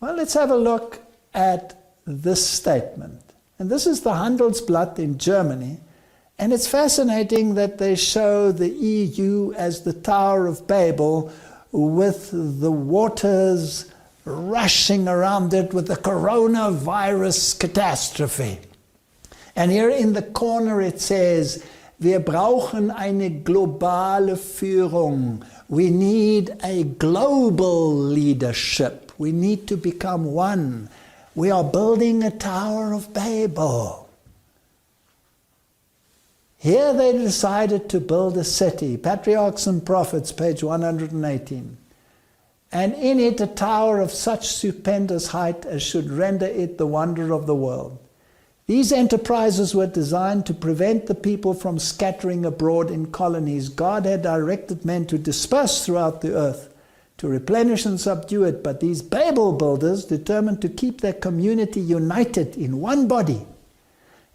Well, let's have a look at this statement. And this is the Handelsblatt in Germany. And it's fascinating that they show the EU as the Tower of Babel with the waters rushing around it with the coronavirus catastrophe. And here in the corner it says, wir brauchen eine globale Führung. We need a global leadership. We need to become one. We are building a Tower of Babel. Here they decided to build a city, Patriarchs and Prophets, page 118. And in it a tower of such stupendous height as should render it the wonder of the world. These enterprises were designed to prevent the people from scattering abroad in colonies. God had directed men to disperse throughout the earth, to replenish and subdue it, but these Babel builders determined to keep their community united in one body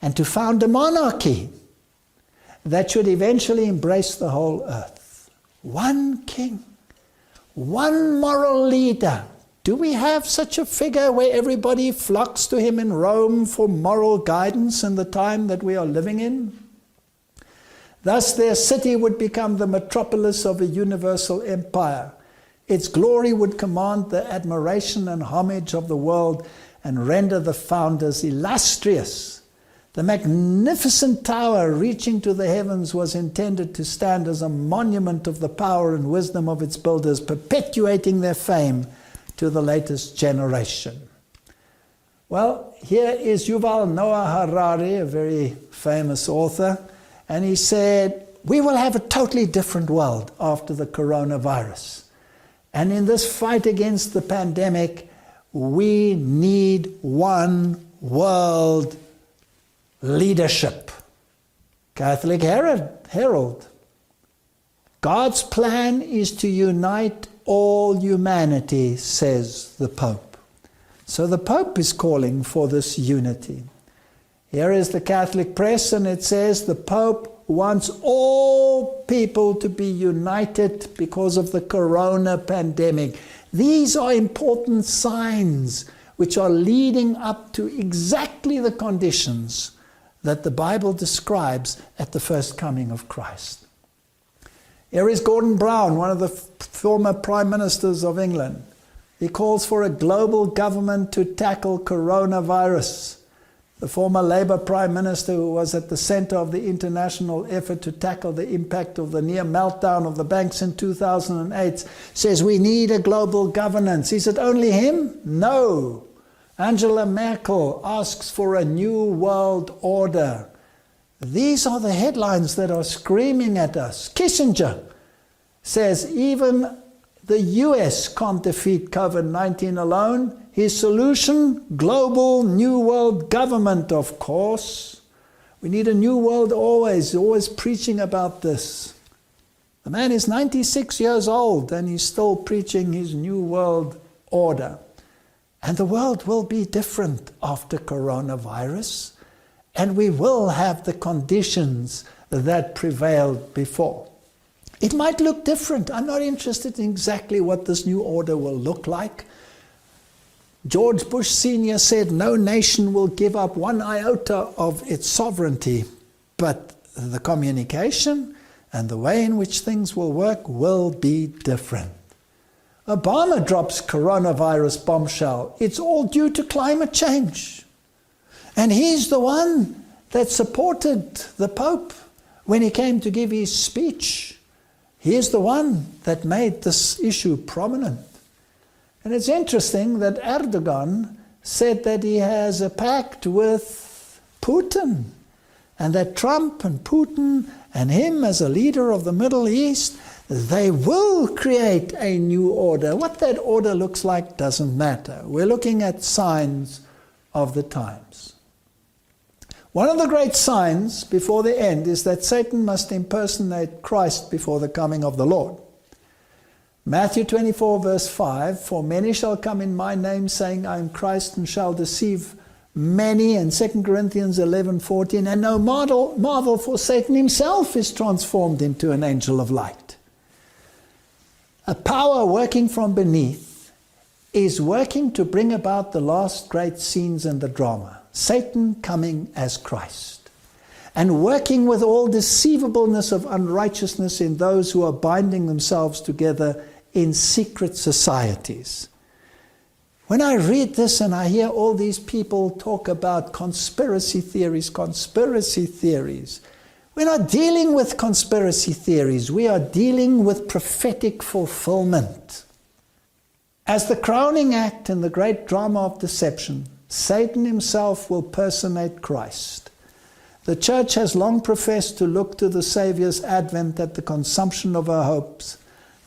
and to found a monarchy that should eventually embrace the whole earth. One king, one moral leader. Do we have such a figure where everybody flocks to him in Rome for moral guidance in the time that we are living in? Thus their city would become the metropolis of a universal empire. Its glory would command the admiration and homage of the world and render the founders illustrious. The magnificent tower reaching to the heavens was intended to stand as a monument of the power and wisdom of its builders, perpetuating their fame to the latest generation. Well, here is Yuval Noah Harari, a very famous author, and he said, we will have a totally different world after the coronavirus. And in this fight against the pandemic, we need one world leadership. Catholic Herald. God's plan is to unite all humanity, says the Pope. So the Pope is calling for this unity. Here is the Catholic press, and it says the Pope wants all people to be united because of the corona pandemic. These are important signs which are leading up to exactly the conditions that the Bible describes at the first coming of Christ. Here is Gordon Brown, one of the former Prime Ministers of England. He calls for a global government to tackle coronavirus. The former Labour Prime Minister, who was at the center of the international effort to tackle the impact of the near meltdown of the banks in 2008, says we need a global governance. Is it only him? No. Angela Merkel asks for a new world order. These are the headlines that are screaming at us. Kissinger says even the US can't defeat COVID-19 alone. His solution, global new world government, of course. We need a new world always preaching about this. The man is 96 years old and he's still preaching his new world order. And the world will be different after coronavirus. And we will have the conditions that prevailed before. It might look different. I'm not interested in exactly what this new order will look like. George Bush Sr. said no nation will give up one iota of its sovereignty, but the communication and the way in which things will work will be different. Obama drops coronavirus bombshell. It's all due to climate change. And he's the one that supported the Pope when he came to give his speech. He is the one that made this issue prominent. And it's interesting that Erdogan said that he has a pact with Putin, and that Trump and Putin and him as a leader of the Middle East, they will create a new order. What that order looks like doesn't matter. We're looking at signs of the times. One of the great signs before the end is that Satan must impersonate Christ before the coming of the Lord. Matthew 24 verse 5, for many shall come in my name saying I am Christ and shall deceive many, and 2 Corinthians 11:14, and no marvel, for Satan himself is transformed into an angel of light. A power working from beneath is working to bring about the last great scenes in the drama. Satan coming as Christ, and working with all deceivableness of unrighteousness in those who are binding themselves together in secret societies. When I read this and I hear all these people talk about conspiracy theories, we're not dealing with conspiracy theories, we are dealing with prophetic fulfillment. As the crowning act in the great drama of deception, Satan himself will personate Christ. The church has long professed to look to the Saviour's advent at the consumption of her hopes.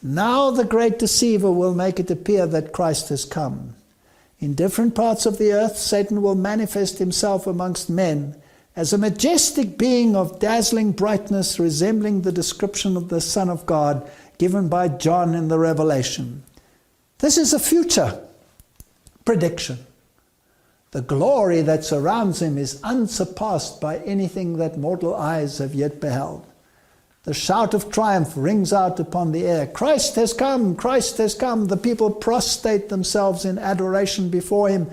Now the great deceiver will make it appear that Christ has come. In different parts of the earth, Satan will manifest himself amongst men as a majestic being of dazzling brightness, resembling the description of the Son of God given by John in the Revelation. This is a future prediction. The glory that surrounds him is unsurpassed by anything that mortal eyes have yet beheld. The shout of triumph rings out upon the air. Christ has come! Christ has come! The people prostrate themselves in adoration before him.